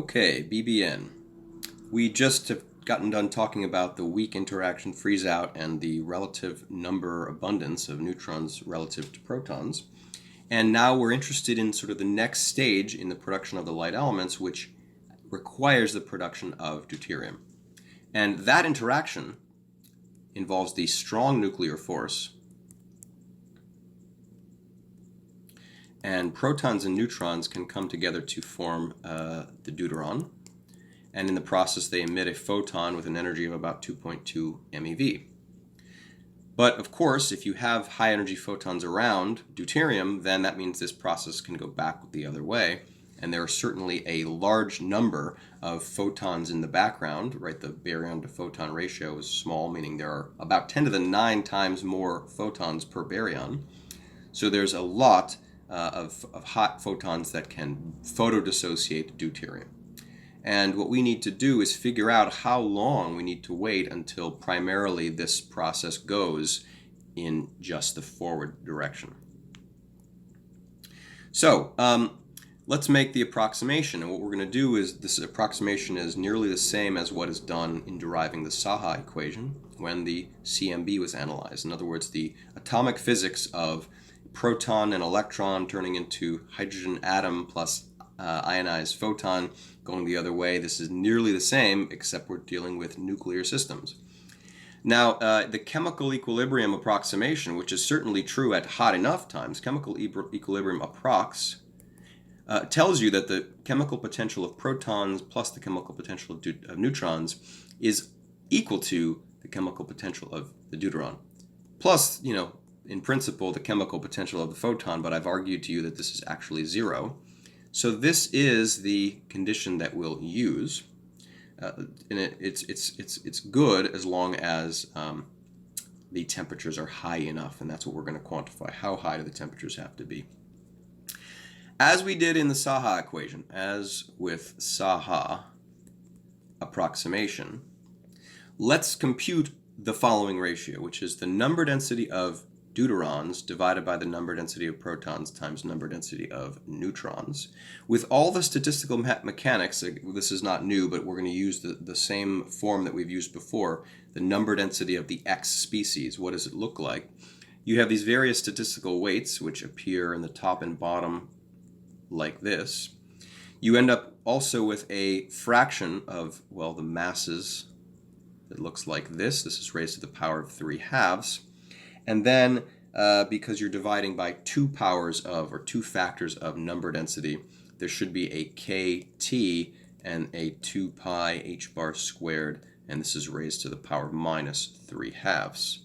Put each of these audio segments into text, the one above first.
Okay, BBN. We just have gotten done talking about the weak interaction freeze-out and the relative number abundance of neutrons relative to protons. And now we're interested in sort of the next stage in the production of the light elements, which requires the production of deuterium. And that interaction involves the strong nuclear force. And protons and neutrons can come together to form the deuteron. And in the process, they emit a photon with an energy of about 2.2 MeV. But of course, if you have high energy photons around deuterium, then that means this process can go back the other way. And there are certainly a large number of photons in the background, right? The baryon to photon ratio is small, meaning there are about 10 to the 9 times more photons per baryon. So there's a lot of hot photons that can photodissociate deuterium. And what we need to do is figure out how long we need to wait until primarily this process goes in just the forward direction. So let's make the approximation. And what we're going to do is this approximation is nearly the same as what is done in deriving the Saha equation when the CMB was analyzed. In other words, the atomic physics of proton and electron turning into hydrogen atom plus ionized photon going the other way. This is nearly the same, except we're dealing with nuclear systems. Now, the chemical equilibrium approximation, which is certainly true at hot enough times, chemical equilibrium approx, tells you that the chemical potential of protons plus the chemical potential of neutrons is equal to the chemical potential of the deuteron. Plus, in principle, the chemical potential of the photon, but I've argued to you that this is actually zero. So this is the condition that we'll use, and it's good as long as the temperatures are high enough, and that's what we're going to quantify. How high do the temperatures have to be? As we did in the Saha equation, as with Saha approximation, let's compute the following ratio, which is the number density of deuterons divided by the number density of protons times number density of neutrons. With all the statistical mechanics, this is not new, but we're going to use the same form that we've used before, the number density of the X species. What does it look like? You have these various statistical weights which appear in the top and bottom like this. You end up also with a fraction of, well, the masses that looks like this. This is raised to the power of 3/2. And then, because you're dividing by 2 powers of, or 2 factors of number density, there should be a kT and a 2 pi h bar squared, and this is raised to the power of minus 3/2.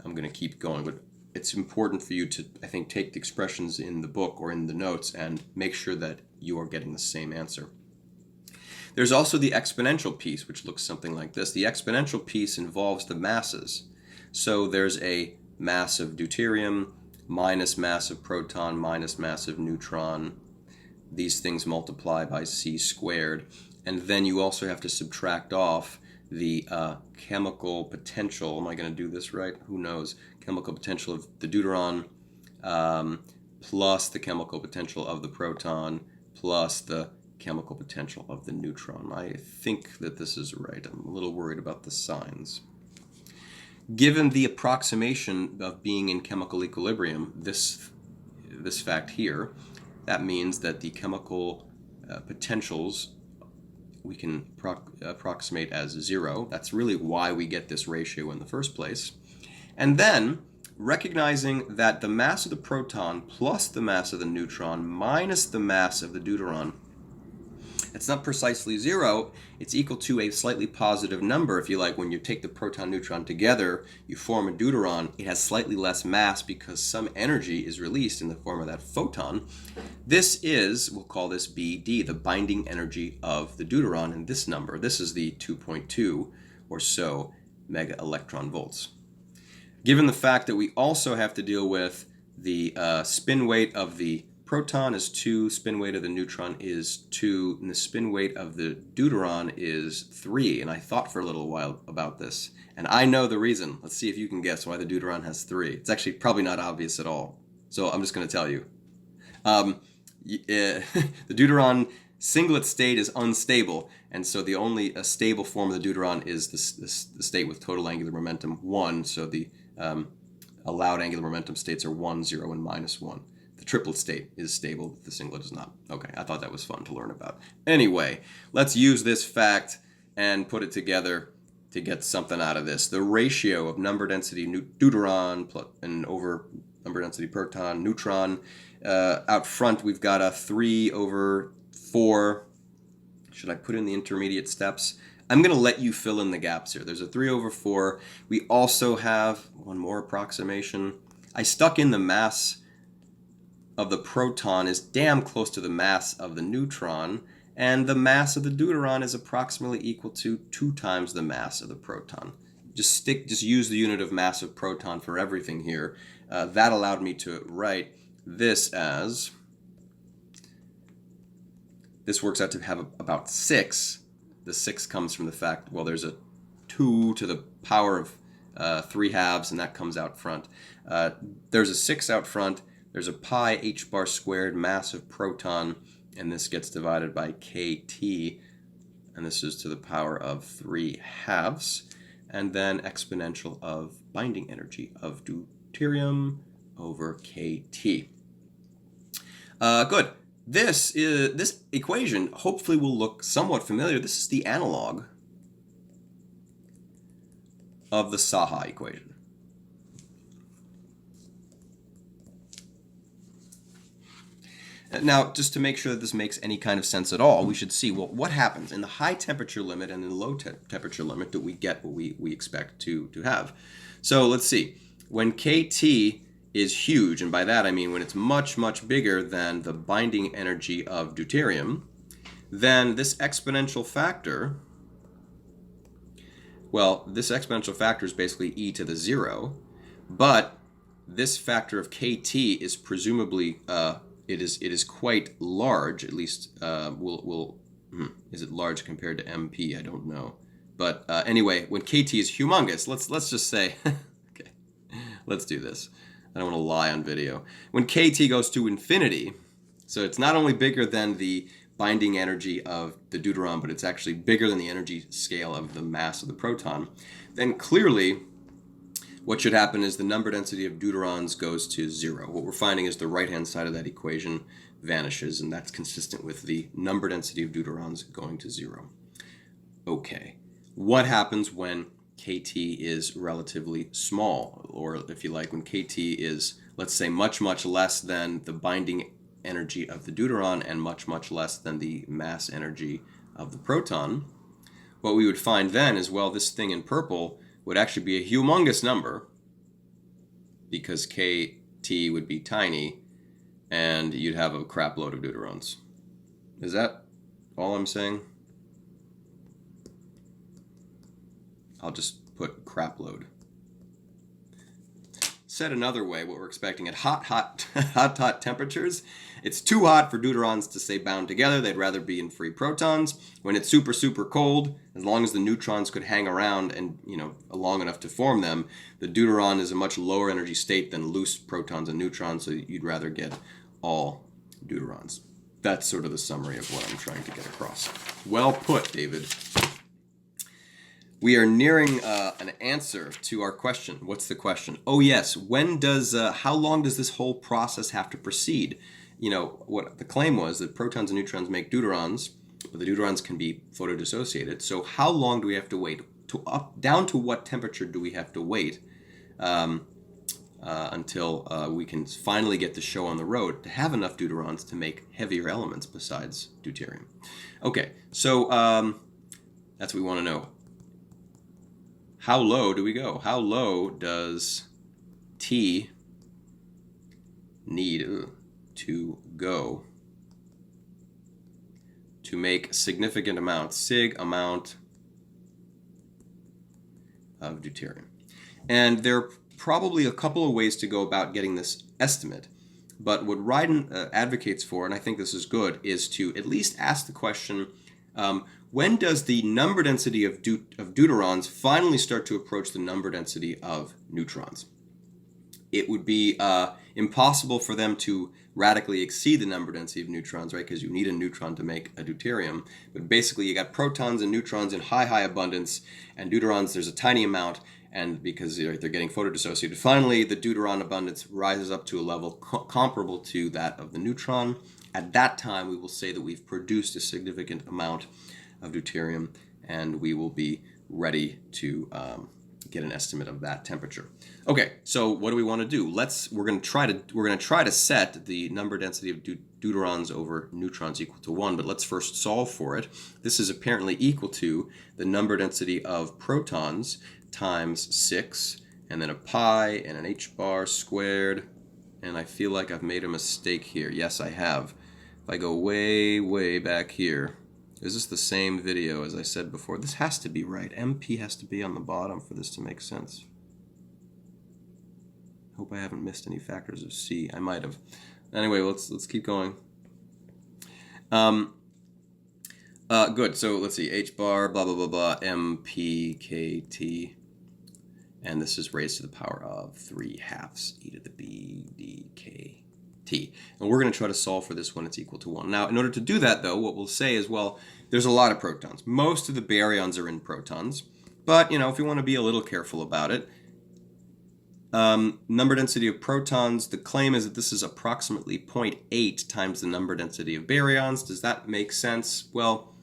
I'm going to keep going, but it's important for you to, I think, take the expressions in the book or in the notes and make sure that you are getting the same answer. There's also the exponential piece, which looks something like this. The exponential piece involves the masses. So there's a mass of deuterium minus mass of proton minus mass of neutron. These things multiply by c squared. And then you also have to subtract off the chemical potential. Am I going to do this right? Who knows? Chemical potential of the deuteron plus the chemical potential of the proton plus the chemical potential of the neutron. I think that this is right. I'm a little worried about the signs. Given the approximation of being in chemical equilibrium, this fact here, that means that the chemical potentials we can approximate as 0. That's really why we get this ratio in the first place. And then, recognizing that the mass of the proton plus the mass of the neutron minus the mass of the deuteron, it's not precisely 0, it's equal to a slightly positive number. If you like, when you take the proton-neutron together, you form a deuteron. It has slightly less mass because some energy is released in the form of that photon. This is, we'll call this BD, the binding energy of the deuteron, and this number, this is the 2.2 or so mega electron volts. Given the fact that we also have to deal with the spin weight of the proton is 2, spin weight of the neutron is 2, and the spin weight of the deuteron is 3. And I thought for a little while about this, and I know the reason. Let's see if you can guess why the deuteron has 3. It's actually probably not obvious at all, so I'm just going to tell you. The deuteron singlet state is unstable, and so the only stable form of the deuteron is the state with total angular momentum 1, so the allowed angular momentum states are 1, 0, and -1. The triplet state is stable, the singlet is not. Okay, I thought that was fun to learn about. Anyway, let's use this fact and put it together to get something out of this. The ratio of number density deuteron and over number density proton, neutron. Out front, we've got a 3/4. Should I put in the intermediate steps? I'm going to let you fill in the gaps here. There's a 3/4. We also have one more approximation. I stuck in the mass of the proton is damn close to the mass of the neutron, and the mass of the deuteron is approximately equal to 2 times the mass of the proton. Just use the unit of mass of proton for everything here. That allowed me to write this as, this works out to have about 6. The 6 comes from the fact, well, there's a 2 to the power of 3/2, and that comes out front. There's a 6 out front. There's a pi h bar squared mass of proton, and this gets divided by kT, and this is to the power of 3/2, and then exponential of binding energy of deuterium over kT. Good. This equation hopefully will look somewhat familiar. This is the analog of the Saha equation. Now, just to make sure that this makes any kind of sense at all, we should see, well, what happens in the high temperature limit and in the low temperature limit that we get what we expect to have. So let's see. When kT is huge, and by that I mean when it's much, much bigger than the binding energy of deuterium, then this exponential factor, well, this exponential factor is basically e to the 0, but this factor of kT is presumably it is quite large, at least is it large compared to MP? I don't know. But anyway, when kT is humongous, let's just say, okay, let's do this. I don't want to lie on video. When kT goes to infinity, so it's not only bigger than the binding energy of the deuteron, but it's actually bigger than the energy scale of the mass of the proton, then clearly what should happen is the number density of deuterons goes to 0. What we're finding is the right-hand side of that equation vanishes, and that's consistent with the number density of deuterons going to 0. Okay, what happens when kT is relatively small, or if you like, when kT is, let's say, much, much less than the binding energy of the deuteron and much, much less than the mass energy of the proton? What we would find then is, well, this thing in purple would actually be a humongous number because kT would be tiny and you'd have a crap load of deuterons. Is that all I'm saying? I'll just put crap load. Said another way, what we're expecting at hot temperatures, it's too hot for deuterons to stay bound together. They'd rather be in free protons. When it's super, super cold, as long as the neutrons could hang around and, long enough to form them, the deuteron is a much lower energy state than loose protons and neutrons, so you'd rather get all deuterons. That's sort of the summary of what I'm trying to get across. Well put, David. We are nearing an answer to our question. What's the question? Oh yes, how long does this whole process have to proceed? What the claim was that protons and neutrons make deuterons, but the deuterons can be photodissociated. So how long do we have to wait? Down to what temperature do we have to wait until we can finally get the show on the road to have enough deuterons to make heavier elements besides deuterium? Okay, so that's what we want to know. How low do we go? How low does T need to go to make significant amount, sig amount of deuterium? And there are probably a couple of ways to go about getting this estimate. But what Ryden advocates for, and I think this is good, is to at least ask the question, when does the number density of deuterons finally start to approach the number density of neutrons? it would be impossible for them to radically exceed the number density of neutrons, right? Because you need a neutron to make a deuterium. But basically, you got protons and neutrons in high abundance, and deuterons, there's a tiny amount, and because they're getting photodissociated. Finally, the deuteron abundance rises up to a level comparable to that of the neutron. At that time, we will say that we've produced a significant amount of deuterium, and we will be ready to get an estimate of that temperature. Okay, so what do we want to do? We're going to try to set the number density of deuterons over neutrons equal to 1, but let's first solve for it. This is apparently equal to the number density of protons times 6, and then a pi and an h bar squared. And I feel like I've made a mistake here. Yes, I have. If I go way back here, is this the same video as I said before? This has to be right. MP has to be on the bottom for this to make sense. Hope I haven't missed any factors of C. I might have. Anyway, let's keep going. Good. So let's see. H bar, blah, blah, blah, blah, MPKT. And this is raised to the power of 3/2 e to the b dk t. And we're going to try to solve for this when it's equal to 1. Now, in order to do that, though, what we'll say is, well, there's a lot of protons. Most of the baryons are in protons. But, if you want to be a little careful about it, number density of protons, the claim is that this is approximately 0.8 times the number density of baryons. Does that make sense? Well,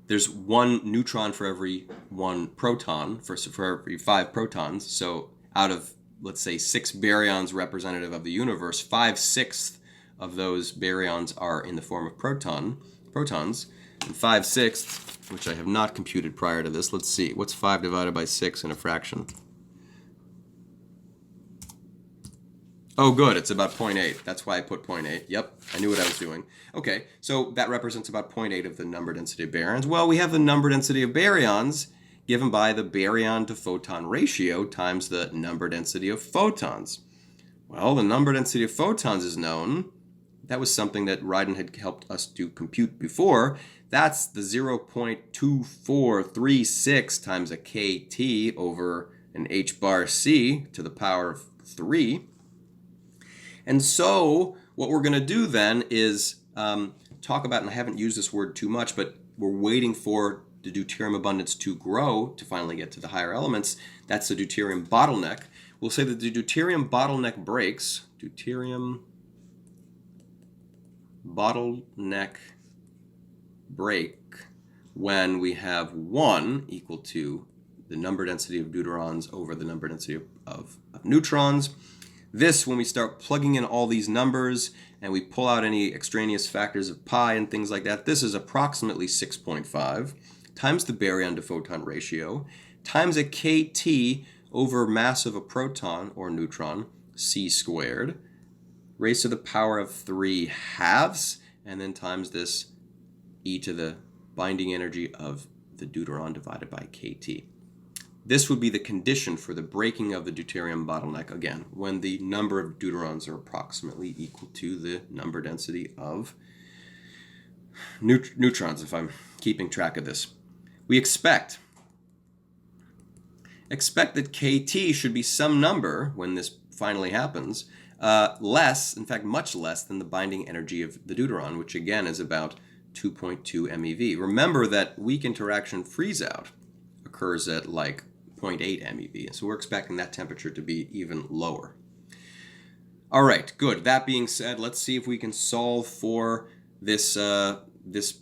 there's one neutron for every one proton, for every 5 protons. So out of, let's say, 6 baryons representative of the universe, 5/6 of those baryons are in the form of protons, and 5/6, which I have not computed prior to this. Let's see, what's 5 divided by 6 in a fraction? Oh, good, it's about 0.8. That's why I put 0.8. Yep, I knew what I was doing. Okay, so that represents about 0.8 of the number density of baryons. Well, we have the number density of baryons given by the baryon to photon ratio times the number density of photons. Well, the number density of photons is known. That was something that Ryden had helped us to compute before. That's the 0.2436 times a kT over an h bar c to the power of 3. And so what we're going to do then is talk about, and I haven't used this word too much, but we're waiting for the deuterium abundance to grow to finally get to the higher elements. That's the deuterium bottleneck. We'll say that the deuterium bottleneck breaks. Deuterium bottleneck break when we have 1 equal to the number density of deuterons over the number density of neutrons. This, when we start plugging in all these numbers and we pull out any extraneous factors of pi and things like that, this is approximately 6.5 times the baryon to photon ratio times a kT over mass of a proton or neutron, c squared, raised to the power of 3/2, and then times this e to the binding energy of the deuteron divided by kT. This would be the condition for the breaking of the deuterium bottleneck, again, when the number of deuterons are approximately equal to the number density of neutrons, if I'm keeping track of this. We expect that kT should be some number, when this finally happens, less, in fact much less than the binding energy of the deuteron, which again is about 2.2 MeV. Remember that weak interaction freeze-out occurs at like 0.8 MeV, so we're expecting that temperature to be even lower. All right, good. That being said, let's see if we can solve for this this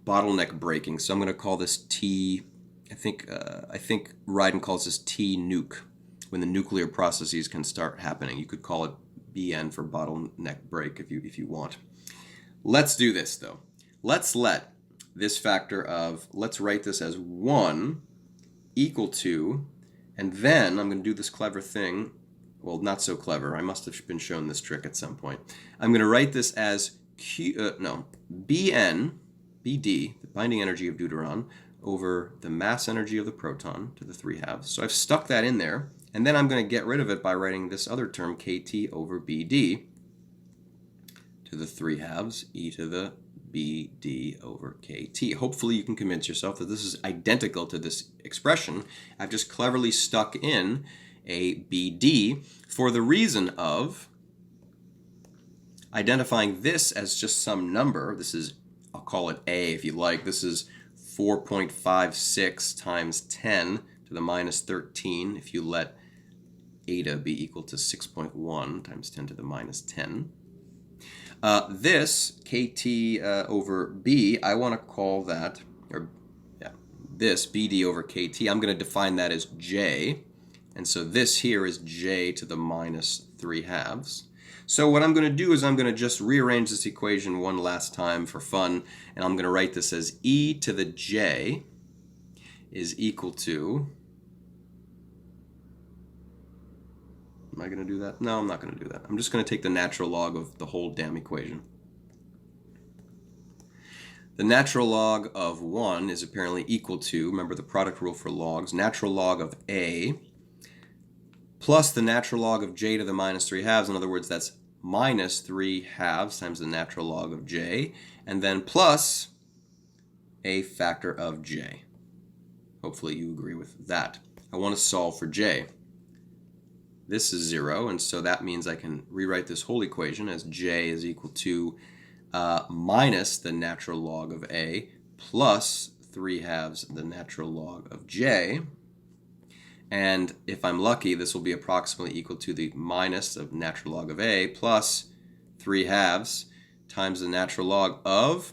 bottleneck breaking. So I'm going to call this T. I think Ryden calls this T nuke, when the nuclear processes can start happening. You could call it BN for bottleneck break if you want. Let's do this though. Let's let this factor of, let's write this as 1 equal to, and then I'm going to do this clever thing. Well, not so clever. I must have been shown this trick at some point. I'm going to write this as BN, BD, the binding energy of deuteron, over the mass energy of the proton to the 3/2. So I've stuck that in there, and then I'm going to get rid of it by writing this other term, KT over BD, to the 3/2 e to the BD over KT. Hopefully you can convince yourself that this is identical to this expression. I've just cleverly stuck in A, B, D, for the reason of identifying this as just some number. This is, I'll call it A if you like. This is 4.56 times 10 to the minus 13 if you let eta be equal to 6.1 times 10 to the minus 10. This, KT over B, I want to call that, this, BD over KT, I'm going to define that as J. And so this here is J to the minus 3/2. So what I'm going to do is I'm going to just rearrange this equation one last time for fun, and I'm going to write this as e to the j is equal to, am I going to do that? No, I'm not going to do that. I'm just going to take the natural log of the whole damn equation. The natural log of 1 is apparently equal to, remember the product rule for logs, natural log of a plus the natural log of j to the minus 3/2. In other words, that's minus 3/2 times the natural log of j, and then plus a factor of j. Hopefully you agree with that. I want to solve for j. This is 0, and so that means I can rewrite this whole equation as j is equal to minus the natural log of a plus 3/2 the natural log of j. And if I'm lucky, this will be approximately equal to the minus of natural log of a plus 3/2 times the natural log of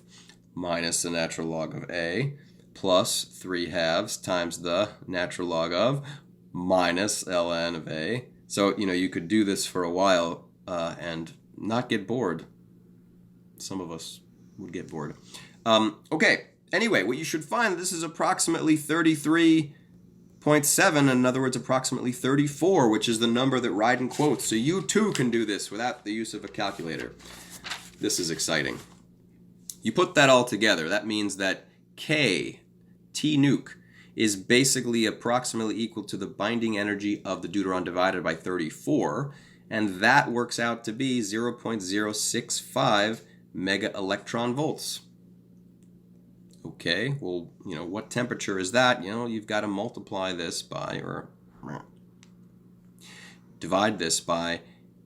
minus the natural log of a plus 3/2 times the natural log of minus ln of a. So, you could do this for a while and not get bored. Some of us would get bored. Okay, anyway, what you should find, this is approximately 33.7, in other words, approximately 34, which is the number that Ryden quotes. So you too can do this without the use of a calculator. This is exciting. You put that all together, that means that K, T nuke, is basically approximately equal to the binding energy of the deuteron divided by 34, and that works out to be 0.065 mega electron volts. Okay, well, what temperature is that? You've got to multiply this by, or divide this by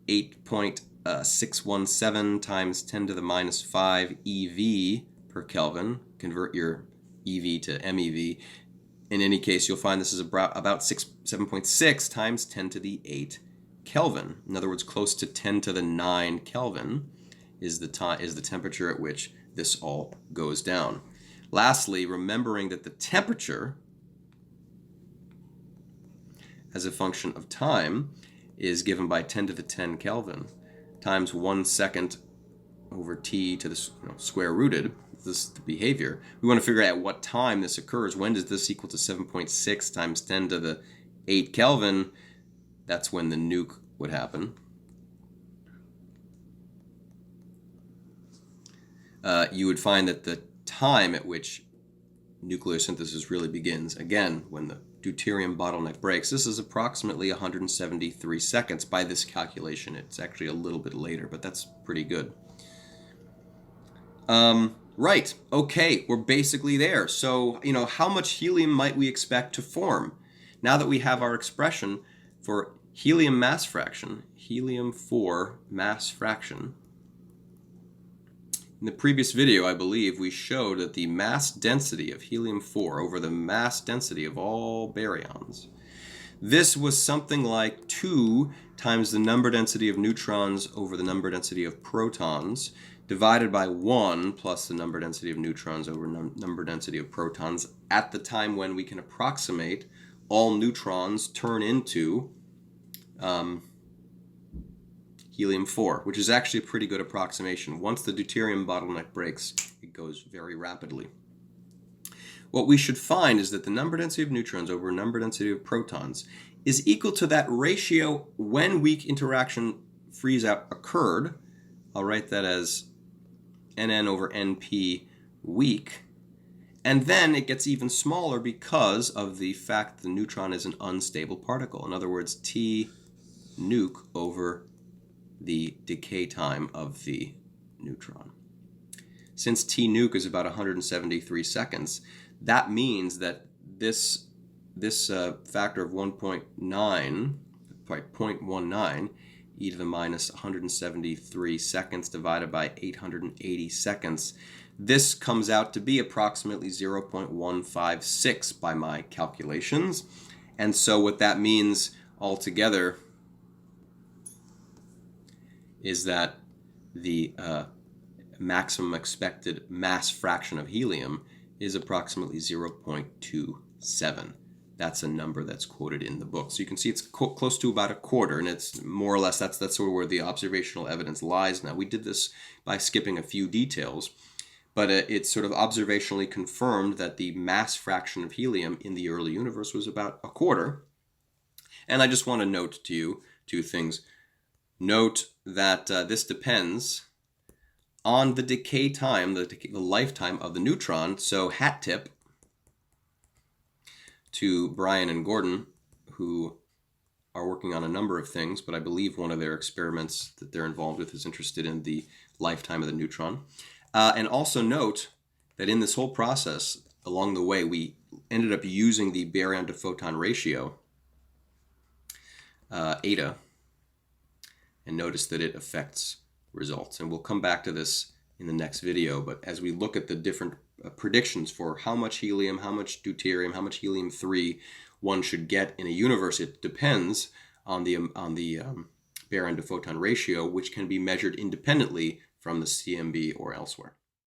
8.617 times 10 to the minus 5 eV per Kelvin. Convert your eV to MeV. In any case, you'll find this is about 7.6 times 10 to the 8 Kelvin. In other words, close to 10 to the 9 Kelvin is the temperature at which this all goes down. Lastly, remembering that the temperature as a function of time is given by 10 to the 10 Kelvin times 1 second over t to the square rooted. This is the behavior. We want to figure out at what time this occurs. When does this equal to 7.6 times 10 to the 8 Kelvin? That's when the nuke would happen. You would find that the time at which nuclear synthesis really begins, again, when the deuterium bottleneck breaks, this is approximately 173 seconds by this calculation. It's actually a little bit later, but that's pretty good. Right, okay, we're basically there. So, how much helium might we expect to form? Now that we have our expression for helium mass fraction, helium-4 mass fraction, in the previous video, I believe, we showed that the mass density of helium-4 over the mass density of all baryons, this was something like 2 times the number density of neutrons over the number density of protons, divided by 1 plus the number density of neutrons over number density of protons at the time when we can approximate all neutrons turn into helium-4, which is actually a pretty good approximation. Once the deuterium bottleneck breaks, it goes very rapidly. What we should find is that the number density of neutrons over number density of protons is equal to that ratio when weak interaction freeze-out occurred. I'll write that as Nn over Np weak. And then it gets even smaller because of the fact the neutron is an unstable particle. In other words, T nuke over the decay time of the neutron. Since T nuke is about 173 seconds, that means that this factor of 1.9 by 0.19, e to the minus 173 seconds divided by 880 seconds. This comes out to be approximately 0.156 by my calculations. And so what that means altogether is that the maximum expected mass fraction of helium is approximately 0.27. That's a number that's quoted in the book. So you can see it's close to about a quarter, and it's more or less that's sort of where the observational evidence lies now. We did this by skipping a few details, but it's sort of observationally confirmed that the mass fraction of helium in the early universe was about a quarter. And I just want to note to you two things. Note that this depends on the decay time, the lifetime of the neutron. So hat tip to Brian and Gordon, who are working on a number of things, but I believe one of their experiments that they're involved with is interested in the lifetime of the neutron. And also note that in this whole process, along the way, we ended up using the baryon to photon ratio, eta, and notice that it affects results. And we'll come back to this in the next video, but as we look at the different predictions for how much helium, how much deuterium, how much helium-3 one should get in a universe, it depends on the baryon to photon ratio, which can be measured independently from the CMB or elsewhere.